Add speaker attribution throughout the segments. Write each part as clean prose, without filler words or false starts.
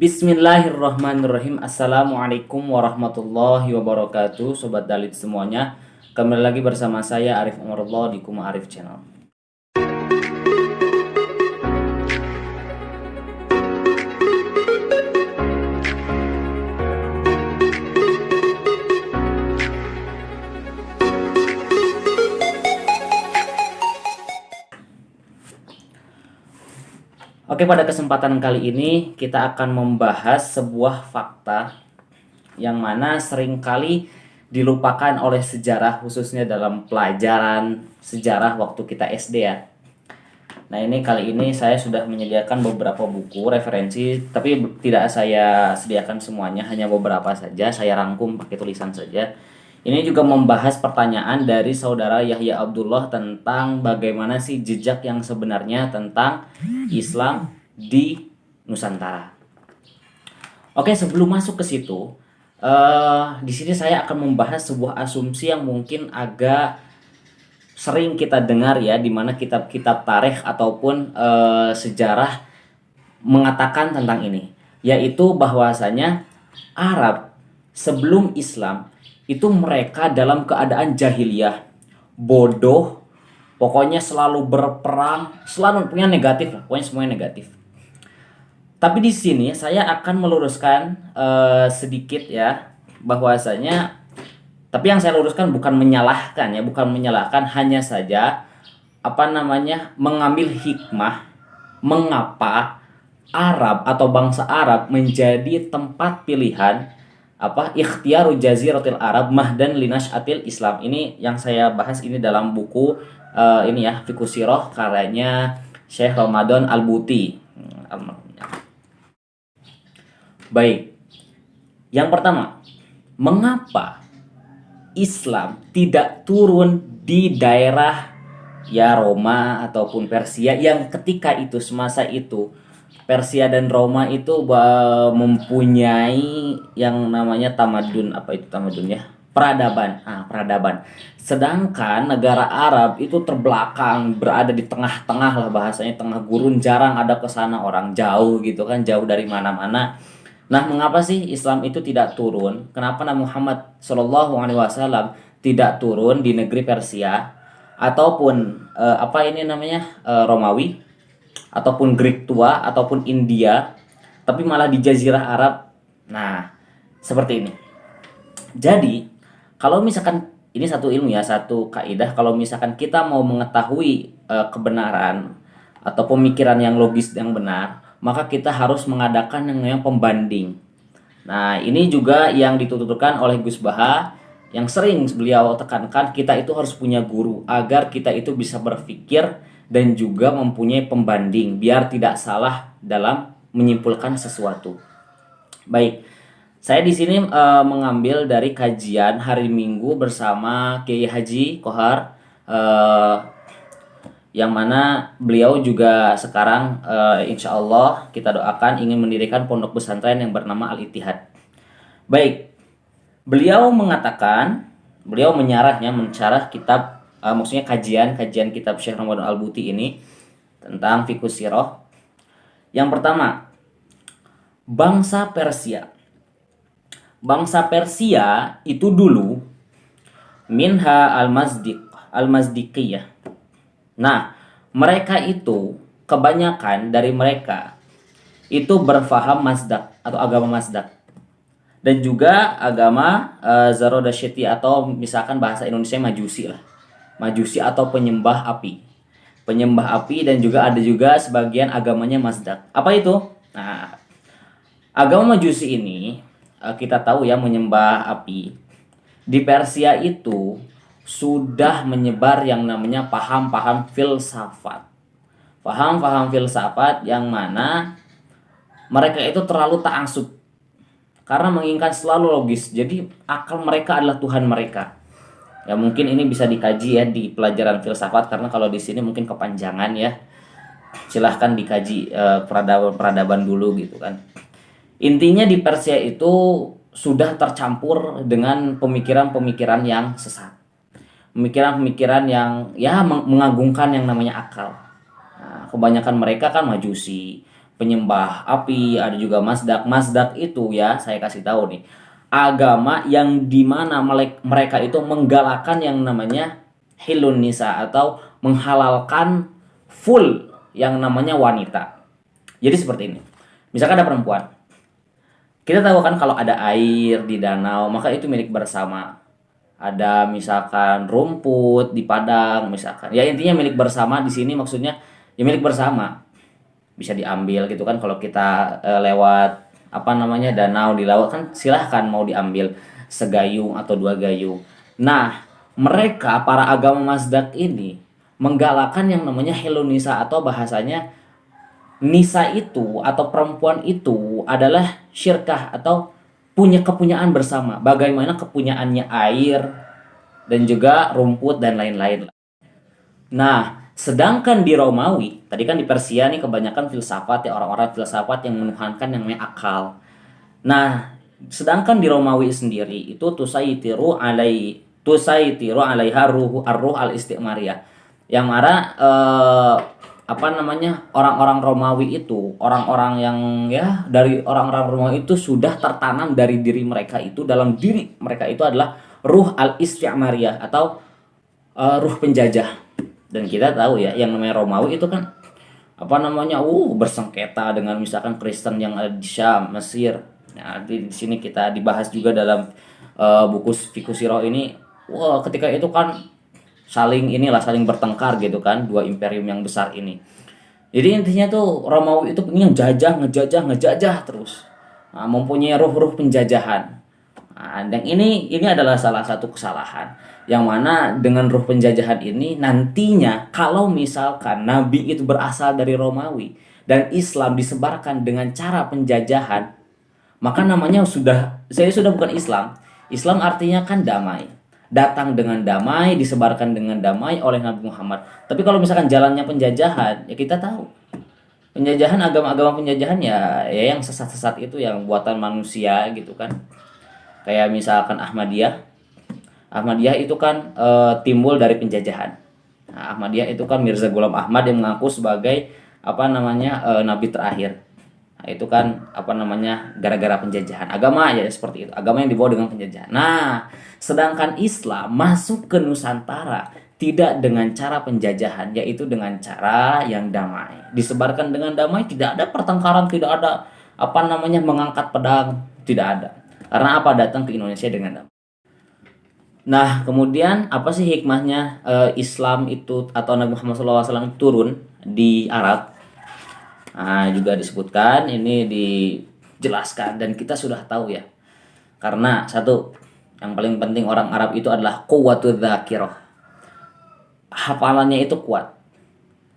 Speaker 1: Bismillahirrahmanirrahim. Assalamualaikum warahmatullahi wabarakatuh. Sobat Dalit semuanya, kembali lagi bersama saya Arif Umarullah di Kuma Arif Channel. Oke, pada kesempatan kali ini kita akan membahas sebuah fakta yang mana seringkali dilupakan oleh sejarah, khususnya dalam pelajaran sejarah waktu kita SD ya. Nah, kali ini saya sudah menyediakan beberapa buku referensi, tapi tidak saya sediakan semuanya, hanya beberapa saja, saya rangkum pakai tulisan saja. Ini juga membahas pertanyaan dari saudara Yahya Abdullah tentang bagaimana sih jejak yang sebenarnya tentang Islam di Nusantara. Oke, sebelum masuk ke situ, di sini saya akan membahas sebuah asumsi yang mungkin agak sering kita dengar ya, di mana kitab-kitab tarikh ataupun sejarah mengatakan tentang ini, yaitu bahwasanya Arab sebelum Islam itu mereka dalam keadaan jahiliyah, bodoh, pokoknya selalu berperang, selalu punya negatif lah, pokoknya semuanya negatif. Tapi di sini saya akan meluruskan sedikit ya, bahwasanya, tapi yang saya luruskan bukan menyalahkan ya, bukan menyalahkan, hanya saja mengambil hikmah mengapa Arab atau bangsa Arab menjadi tempat pilihan ikhtiaru jaziratil Arab mahdan linashatil Islam. Ini yang saya bahas ini dalam buku ini ya, Fiqh Sirah karyanya Syekh Ramadan Al-Buti. Baik. Yang pertama, mengapa Islam tidak turun di daerah ya Roma ataupun Persia yang ketika itu, semasa itu Persia dan Roma itu mempunyai yang namanya tamadun, tamadunnya? Peradaban. Sedangkan negara Arab itu terbelakang, berada di tengah-tengah lah, bahasanya tengah gurun, jarang ada ke sana orang, jauh gitu kan, jauh dari mana-mana. Nah, mengapa sih Islam itu tidak turun? Kenapa Nabi Muhammad SAW tidak turun di negeri Persia ataupun Romawi ataupun Greek tua ataupun India, tapi malah di Jazirah Arab? Nah, seperti ini. Jadi, kalau misalkan ini satu ilmu ya, satu kaidah, kalau misalkan kita mau mengetahui kebenaran atau pemikiran yang logis yang benar, maka kita harus mengadakan yang namanya pembanding. Nah, ini juga yang dituturkan oleh Gus Baha, yang sering beliau tekankan, kita itu harus punya guru agar kita itu bisa berpikir dan juga mempunyai pembanding biar tidak salah dalam menyimpulkan sesuatu. Baik, saya di sini mengambil dari kajian hari Minggu bersama Kiai Haji Kohar, yang mana beliau juga sekarang insya Allah kita doakan ingin mendirikan pondok pesantren yang bernama Al-Ittihad. Baik, beliau mencarah kitab, maksudnya kajian kitab Syekh Ramadan Al-Buti ini tentang Fiqh Sirah. Yang pertama, bangsa Persia itu dulu minha al-Mazdikiyah. Nah, mereka itu kebanyakan dari mereka itu berfaham Mazdak atau agama Mazdak, dan juga agama Zoroastrian atau misalkan bahasa Indonesia Majusi atau penyembah api, dan juga ada juga sebagian agamanya Mazdak. Apa itu? Nah, agama Majusi ini kita tahu ya, menyembah api. Di Persia itu sudah menyebar yang namanya paham-paham filsafat. Paham-paham filsafat yang mana mereka itu terlalu ta'assub karena menginginkan selalu logis. Jadi akal mereka adalah Tuhan mereka. Ya, mungkin ini bisa dikaji ya di pelajaran filsafat, karena kalau di sini mungkin kepanjangan ya. Silahkan dikaji peradaban dulu gitu kan. Intinya di Persia itu sudah tercampur dengan pemikiran-pemikiran yang sesat. Pemikiran-pemikiran yang ya mengagungkan yang namanya akal. Nah, kebanyakan mereka kan Majusi, penyembah api, ada juga mazdak. Mazdak itu ya, saya kasih tahu nih, agama yang dimana mereka itu menggalakkan yang namanya hilun nisa atau menghalalkan full yang namanya wanita. Jadi seperti ini. Misalkan ada perempuan, kita tahu kan kalau ada air di danau maka itu milik bersama. Ada misalkan rumput di padang misalkan. Ya intinya milik bersama di sini maksudnya ya milik bersama. Bisa diambil gitu kan kalau kita lewat apa namanya danau di laut kan silahkan mau diambil segayung atau dua gayung. Nah, mereka para agama Mazdak ini menggalakkan yang namanya Helonisa atau bahasanya nisa itu atau perempuan itu adalah syirkah atau punya kepunyaan bersama. Bagaimana kepunyaannya air dan juga rumput dan lain-lain. Nah, sedangkan di Romawi, tadi kan di Persia nih kebanyakan filsafat ya orang-orang filsafat yang menuhankan yang namanya akal. Nah, sedangkan di Romawi sendiri itu tusaitiru alaiha ruh al istiqmariyah. Yang mana apa namanya orang-orang Romawi itu orang-orang yang ya dari orang-orang Romawi itu sudah tertanam dari diri mereka itu dalam diri mereka itu adalah ruh al istiqmariyah atau ruh penjajah. Dan kita tahu ya yang namanya Romawi itu kan apa namanya bersengketa dengan misalkan Kristen yang ada di Syam, Mesir. Nah, di sini kita dibahas juga dalam buku Fiqh Sirah ini. Wah, ketika itu kan saling bertengkar gitu kan dua imperium yang besar ini. Jadi intinya tuh Romawi itu ingin ngejajah terus. Nah, mempunyai ruh-ruh penjajahan. Nah, dan ini adalah salah satu kesalahan yang mana dengan ruh penjajahan ini nantinya kalau misalkan Nabi itu berasal dari Romawi dan Islam disebarkan dengan cara penjajahan, maka namanya saya sudah bukan Islam. Islam artinya kan damai. Datang dengan damai, disebarkan dengan damai oleh Nabi Muhammad. Tapi kalau misalkan jalannya penjajahan, ya kita tahu. Penjajahan agama-agama penjajahan ya yang sesat-sesat itu yang buatan manusia gitu kan. Kayak misalkan Ahmadiyah. Ahmadiyah itu kan timbul dari penjajahan. Nah, Ahmadiyah itu kan Mirza Ghulam Ahmad yang mengaku sebagai apa namanya nabi terakhir. Nah, itu kan apa namanya gara-gara penjajahan agama ya seperti itu, agama yang dibawa dengan penjajahan. Nah, sedangkan Islam masuk ke Nusantara tidak dengan cara penjajahan, yaitu dengan cara yang damai, disebarkan dengan damai, tidak ada pertengkaran, tidak ada apa namanya mengangkat pedang, tidak ada. Karena apa? Datang ke Indonesia dengan damai. Nah, kemudian apa sih hikmahnya Islam itu atau Nabi Muhammad SAW turun di Arab? Nah, juga disebutkan, ini dijelaskan dan kita sudah tahu ya. Karena satu, yang paling penting orang Arab itu adalah quwwatul dzakirah. Hafalannya itu kuat.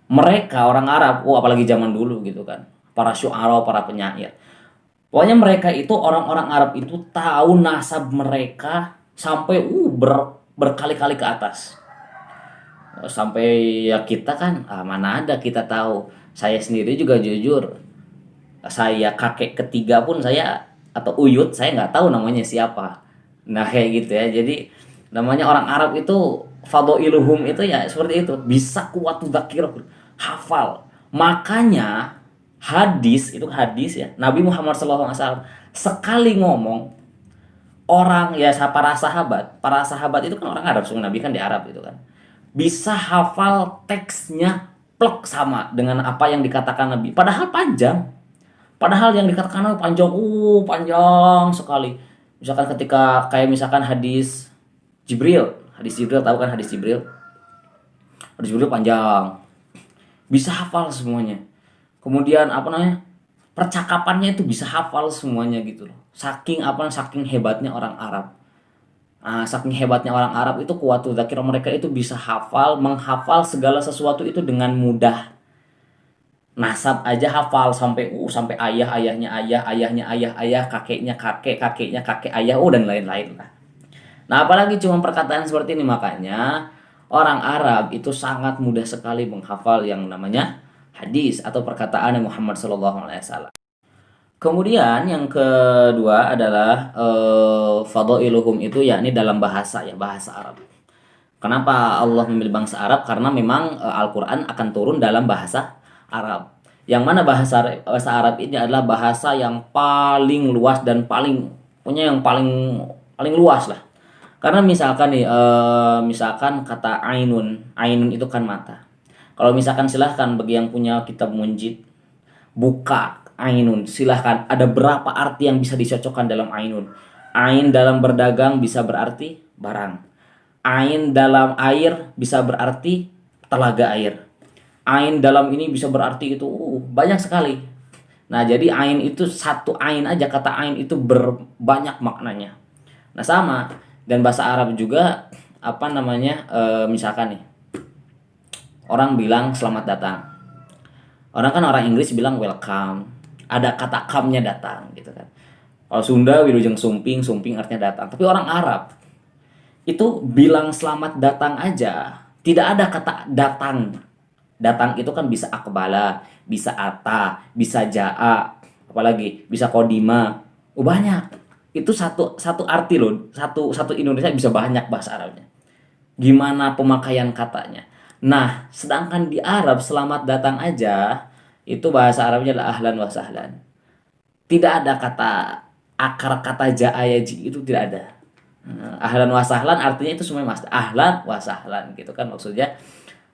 Speaker 1: Mereka orang Arab, apalagi zaman dulu gitu kan. Para syu'ara, para penyair. Pokoknya mereka itu orang-orang Arab itu tahu nasab mereka sampai berkali-kali ke atas. Sampai ya kita kan mana ada kita tahu. Saya sendiri juga jujur, saya kakek ketiga pun saya atau uyut saya nggak tahu namanya siapa. Nah kayak gitu ya. Jadi namanya orang Arab itu fadailuhum itu ya seperti itu, bisa kuat dzakirah, hafal. Makanya hadis ya Nabi Muhammad SAW sekali ngomong orang ya para sahabat itu kan orang Arab, semua Nabi kan di Arab itu kan bisa hafal teksnya plek sama dengan apa yang dikatakan Nabi. Padahal panjang. Padahal yang dikatakan Nabi panjang, panjang sekali. Misalkan ketika kayak misalkan hadis Jibril tahu kan hadis Jibril? Hadis Jibril panjang. Bisa hafal semuanya. Kemudian apa namanya? Percakapannya itu bisa hafal semuanya gitu loh. Saking hebatnya orang Arab. Saking hebatnya orang Arab itu kuwatu dzakirah mereka itu bisa menghafal segala sesuatu itu dengan mudah. Nasab aja hafal sampai ayahnya ayah, kakeknya kakek ayah dan lain-lain lah. Nah, apalagi cuma perkataan seperti ini, makanya orang Arab itu sangat mudah sekali menghafal yang namanya hadis atau perkataan Muhammad SAW. Kemudian yang kedua adalah fadailuhum itu yakni dalam bahasa Arab. Kenapa Allah memilih bangsa Arab? Karena memang Al-Qur'an akan turun dalam bahasa Arab. Yang mana bahasa Arab ini adalah bahasa yang paling luas dan yang paling luas lah. Karena misalkan nih, misalkan kata ainun, ainun itu kan mata. Kalau misalkan silahkan bagi yang punya kitab Munjid, buka ainun, silahkan. Ada berapa arti yang bisa dicocokkan dalam ainun? Ain dalam berdagang bisa berarti barang. Ain dalam air bisa berarti telaga air. Ain dalam ini bisa berarti itu banyak sekali. Nah, jadi ain itu satu ain aja, kata ain itu berbanyak maknanya. Nah, sama dan bahasa Arab juga apa namanya, misalkan nih orang bilang selamat datang. Orang kan orang Inggris bilang welcome. Ada kata come-nya datang gitu kan. Kalau Sunda wilujeng sumping, sumping artinya datang. Tapi orang Arab itu bilang selamat datang aja, tidak ada kata datang. Datang itu kan bisa akbala, bisa ata, bisa jaa, apalagi bisa kodima. Oh, banyak. Itu satu satu arti loh. Satu satu Indonesia bisa banyak bahasa Arabnya. Gimana pemakaian katanya. Nah, sedangkan di Arab selamat datang aja itu bahasa Arabnya adalah ahlan wa sahlan. Tidak ada kata akar kata jaa yaji, itu tidak ada. Ahlan wa sahlan artinya itu semuanya mas. Ahlan wa sahlan gitu kan maksudnya,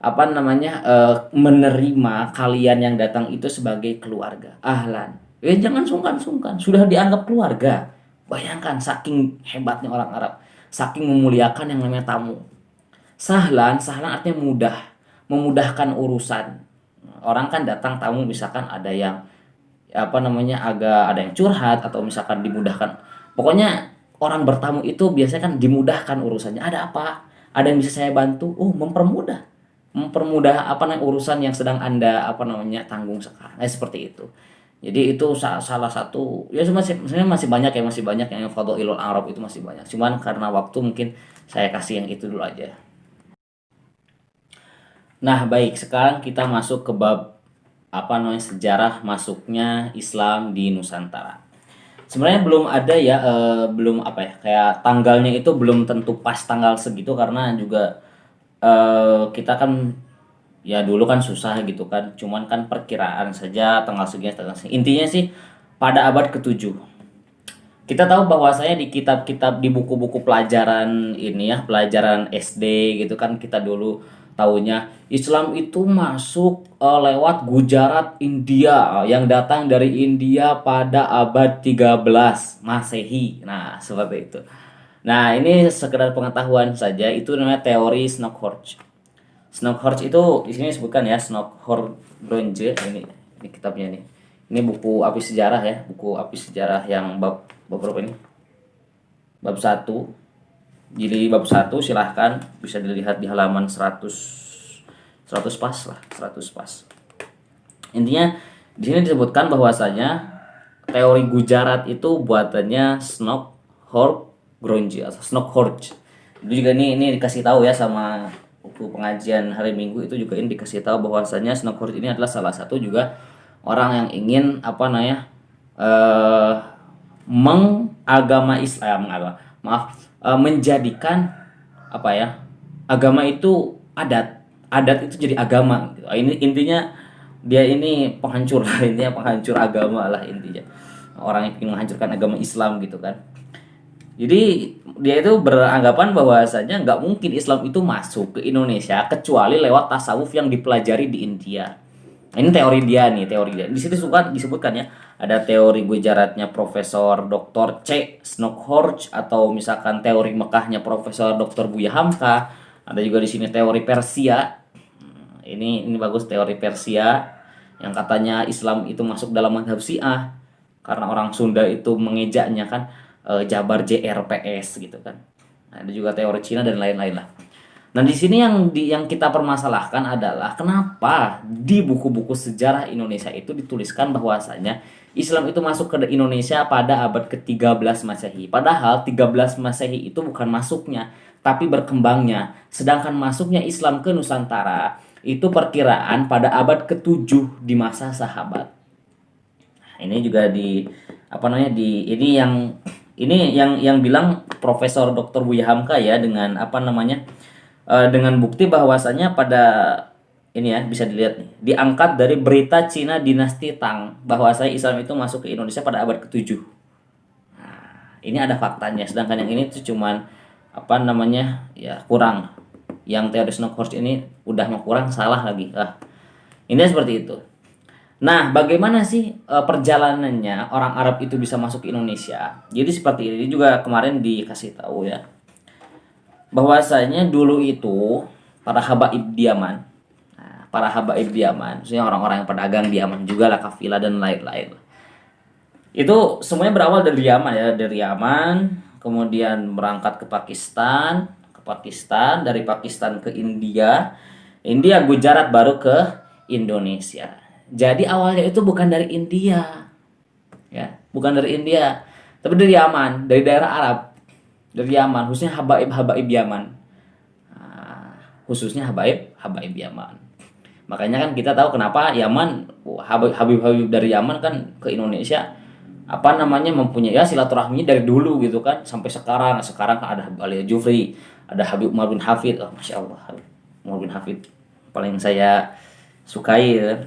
Speaker 1: apa namanya, menerima kalian yang datang itu sebagai keluarga. Ahlan. Jangan sungkan-sungkan, sudah dianggap keluarga. Bayangkan saking hebatnya orang Arab, saking memuliakan yang namanya tamu. Sahlan, sahlan artinya mudah, memudahkan urusan. Orang kan datang tamu misalkan ada yang apa namanya agak ada yang curhat atau misalkan dimudahkan. Pokoknya orang bertamu itu biasanya kan dimudahkan urusannya. Ada apa? Ada yang bisa saya bantu? Mempermudah. Mempermudah apa namanya urusan yang sedang Anda apa namanya tanggung sekarang. Seperti itu. Jadi itu salah satu ya, sebenarnya masih banyak ya, masih banyak yang Fadhailul Arab itu masih banyak. Cuman karena waktu mungkin saya kasih yang itu dulu aja. Nah, baik, sekarang kita masuk ke bab apa namanya sejarah masuknya Islam di Nusantara. Sebenarnya belum ada ya, belum apa ya, kayak tanggalnya itu belum tentu pas tanggal segitu karena juga kita kan ya dulu kan susah gitu kan, cuman kan perkiraan saja tanggal segini tanggal segini. Intinya sih pada abad ke-7. Kita tahu bahwasanya di kitab-kitab di buku-buku pelajaran ini ya, pelajaran SD gitu kan kita dulu tahunya Islam itu masuk lewat Gujarat India, yang datang dari India pada abad 13 Masehi. Nah, seperti itu. Nah, ini sekedar pengetahuan saja, itu namanya teori Snodhurst. Snodhurst itu di sini disebutkan ya, Snodhurst Gronje, ini kitabnya nih. Ini buku api sejarah ya, buku api sejarah yang bab berapa ini? Bab 1. Jadi bab 1 silahkan bisa dilihat di halaman 100 pas lah, 100 pas. Intinya di sini disebutkan bahwasanya teori Gujarat itu buatannya Snodhurst Gronje atau Snodhurst. Itu juga ini dikasih tahu ya sama buku pengajian hari Minggu, itu juga ini dikasih tahu bahwasanya Snodhurst ini adalah salah satu juga orang yang ingin apa namanya mengagama Islam, menjadikan apa ya, agama itu adat itu jadi agama gitu. Ini intinya dia ini penghancur lah, intinya penghancur agama lah intinya, orang yang ingin menghancurkan agama Islam gitu kan. Jadi dia itu beranggapan bahwasanya nggak mungkin Islam itu masuk ke Indonesia kecuali lewat tasawuf yang dipelajari di India. Ini teori dia nih, teori dia. Di situ suka disebutkan ya, ada teori Gujaratnya Profesor Dr. C. Snodhurst, atau misalkan teori Mekahnya Profesor Dr. Buya Hamka. Ada juga di sini teori Persia. Ini bagus, teori Persia yang katanya Islam itu masuk dalam mazhab Syiah karena orang Sunda itu mengejaknya kan Jabar JRPS gitu kan. Nah, ada juga teori Cina dan lain-lain lah. Nah, di sini yang kita permasalahkan adalah kenapa di buku-buku sejarah Indonesia itu dituliskan bahwasanya Islam itu masuk ke Indonesia pada abad ke-13 Masehi. Padahal 13 Masehi itu bukan masuknya, tapi berkembangnya. Sedangkan masuknya Islam ke Nusantara itu perkiraan pada abad ke-7 di masa sahabat. Ini juga di apa namanya ini yang bilang Profesor Dr. Buya Hamka ya, dengan apa namanya dengan bukti bahwasanya pada ini ya bisa dilihat nih, diangkat dari berita Cina dinasti Tang bahwasanya Islam itu masuk ke Indonesia pada abad ke-7. Ini ada faktanya, sedangkan yang ini tuh cuman apa namanya ya kurang. Yang teori Snodhurst ini udah mau kurang, salah lagi. Ini seperti itu. Nah, bagaimana sih perjalanannya orang Arab itu bisa masuk ke Indonesia? Jadi seperti ini juga kemarin dikasih tahu ya, bahwasanya dulu itu para habaib di Yaman, para habaib di Yaman, maksudnya orang-orang yang pedagang di Yaman juga lah, kafilah dan lain-lain. Itu semuanya berawal dari Yaman ya, dari Yaman, kemudian berangkat ke Pakistan, dari Pakistan ke India, India Gujarat baru ke Indonesia. Jadi awalnya itu bukan dari India, ya, bukan dari India, tapi dari Yaman, dari daerah Arab, dari Yaman, khususnya habaib-habaib Yaman, khususnya habaib Yaman. Makanya kan kita tahu kenapa Yaman, habib-habib dari Yaman kan ke Indonesia apa namanya mempunyai ya silaturahmi dari dulu gitu kan sampai sekarang. Sekarang kan ada Habib Ali Al-Jufri, ada Habib Umar bin Hafid. Oh, Masya Allah, Habib Umar bin Hafid paling saya sukai ya.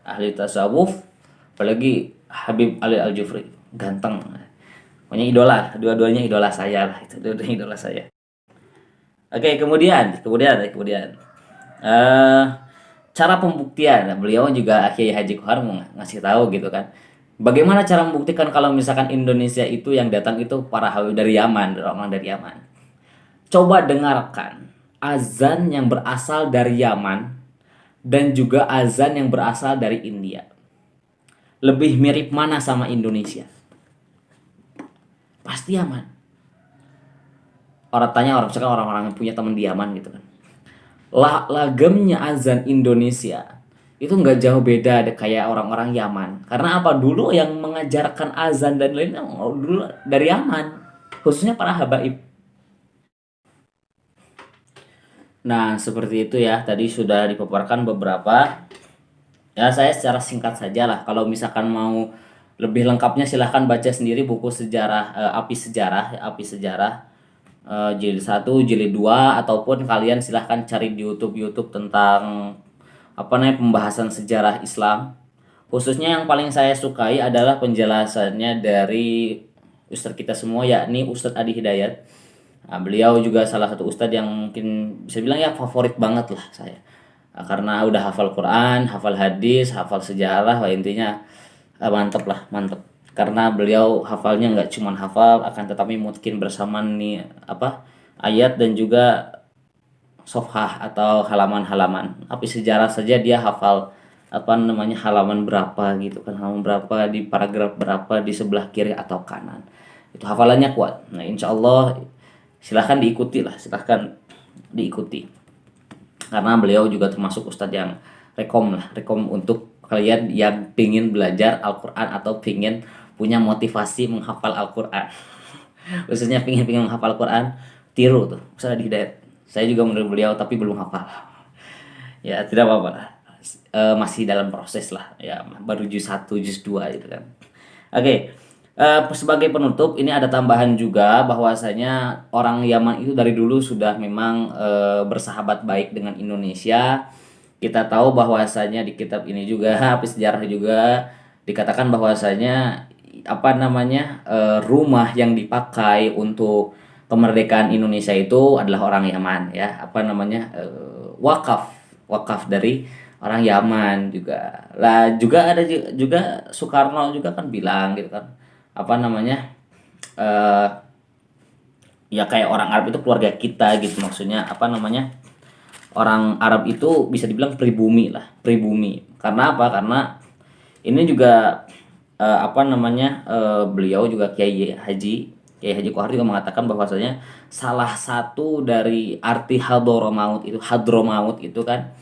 Speaker 1: Ahli tasawuf, apalagi Habib Ali Al-Jufri, ganteng. Pokoknya idola, dua-duanya idola saya lah, itu dua-duanya idola saya. Oke, kemudian eh cara pembuktian. Nah, beliau juga Kiai Haji Kohar mau ngasih tahu gitu kan. Bagaimana cara membuktikan kalau misalkan Indonesia itu yang datang itu para habib dari Yaman, orang dari Yaman. Coba dengarkan azan yang berasal dari Yaman dan juga azan yang berasal dari India. Lebih mirip mana sama Indonesia? Pasti Yaman. Misalkan orang-orang yang punya teman di Yaman gitu kan. Lagamnya azan Indonesia itu nggak jauh beda kayak orang-orang Yaman. Karena apa? Dulu yang mengajarkan azan dan lainnya dulu dari Yaman, khususnya para habaib. Nah, seperti itu ya. Tadi sudah dipaparkan beberapa. Ya, saya secara singkat saja lah. Kalau misalkan mau lebih lengkapnya silahkan baca sendiri buku sejarah Api Sejarah jilid 1, jilid 2, ataupun kalian silahkan cari di YouTube tentang apa namanya pembahasan sejarah Islam. Khususnya yang paling saya sukai adalah penjelasannya dari ustadz kita semua, yakni Ustadz Adi Hidayat. Nah, beliau juga salah satu ustadz yang mungkin bisa bilang ya favorit banget lah saya. Karena udah hafal Quran, hafal hadis, hafal sejarah, wah intinya mantep lah, mantep. Karena beliau hafalnya nggak cuma hafal, akan tetapi mungkin bersama nih apa ayat dan juga sofhah atau halaman-halaman. Tapi sejarah saja dia hafal apa namanya halaman berapa gitu kan, halaman berapa di paragraf berapa di sebelah kiri atau kanan. Itu hafalannya kuat. Nah, insya Allah silahkan diikuti lah, silahkan diikuti. Karena beliau juga termasuk ustadz yang rekom untuk kalian yang pingin belajar Al-Quran atau pingin punya motivasi menghafal Al-Quran. Khususnya pingin menghafal Al-Quran, tiru tuh Ustadz Adi Hidayat. Saya juga menurut beliau tapi belum hafal. Ya tidak apa-apa, masih dalam proses lah. Ya baru juz 1, juz 2 gitu kan. Oke. Sebagai penutup ini ada tambahan juga bahwasanya orang Yaman itu dari dulu sudah memang bersahabat baik dengan Indonesia. Kita tahu bahwasanya di kitab ini juga Api Sejarah juga dikatakan bahwasanya apa namanya rumah yang dipakai untuk kemerdekaan Indonesia itu adalah orang Yaman ya, apa namanya wakaf dari orang Yaman juga. Lah juga ada juga Soekarno juga kan bilang gitu kan apa namanya ya kayak orang Arab itu keluarga kita gitu, maksudnya apa namanya orang Arab itu bisa dibilang pribumi lah, pribumi. Karena apa? Karena ini juga apa namanya beliau juga Kiai Haji Kohar juga mengatakan bahwasanya salah satu dari arti Hadramaut itu kan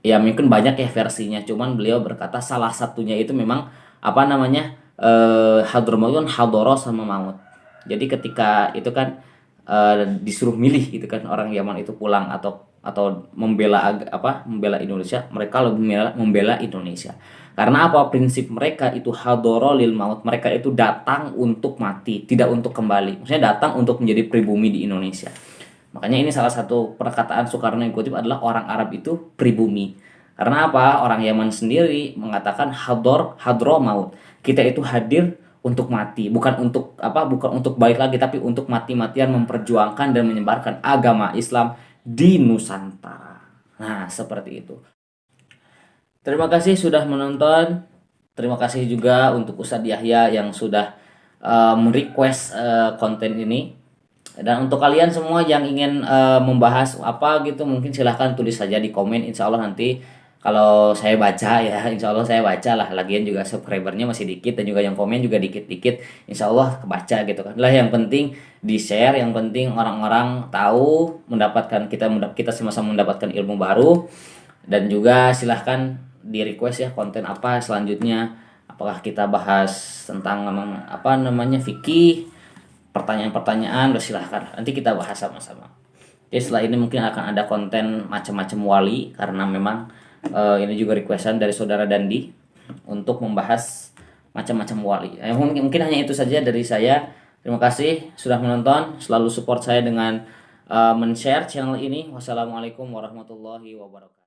Speaker 1: ya mungkin banyak ya versinya, cuman beliau berkata salah satunya itu memang apa namanya Hadramaut kan hadoro sama maut. Jadi ketika itu kan disuruh milih gitu kan orang Yaman itu pulang atau membela Indonesia, mereka lebih membela Indonesia. Karena apa? Prinsip mereka itu hadoro lil maut, mereka itu datang untuk mati, tidak untuk kembali. Maksudnya datang untuk menjadi pribumi di Indonesia. Makanya ini salah satu perkataan Soekarno yang kutip adalah orang Arab itu pribumi. Karena apa? Orang Yaman sendiri mengatakan hadro maut. Kita itu hadir untuk mati, bukan untuk apa? Bukan untuk balik lagi, tapi untuk mati-matian memperjuangkan dan menyebarkan agama Islam di Nusantara. Nah, seperti itu. Terima kasih sudah menonton. Terima kasih juga untuk Ustadz Yahya yang sudah merequest konten ini. Dan untuk kalian semua yang ingin membahas apa gitu, mungkin silahkan tulis saja di komen. Insya Allah nanti kalau saya baca ya, insya Allah saya baca lah. Lagian juga subscribernya masih dikit dan juga yang komen juga dikit-dikit. Insya Allah kebaca gitu kan. Lah yang penting di share, yang penting orang-orang tahu, kita sama-sama mendapatkan ilmu baru. Dan juga silahkan di request ya konten apa selanjutnya, apakah kita bahas tentang apa namanya fikih, pertanyaan-pertanyaan, udah silahkan nanti kita bahas sama-sama. Jadi setelah ini mungkin akan ada konten macam-macam wali karena memang ini juga requestan dari saudara Dandi untuk membahas macam-macam wali. Mungkin hanya itu saja dari saya. Terima kasih sudah menonton, selalu support saya dengan men-share channel ini. Wassalamualaikum warahmatullahi wabarakatuh.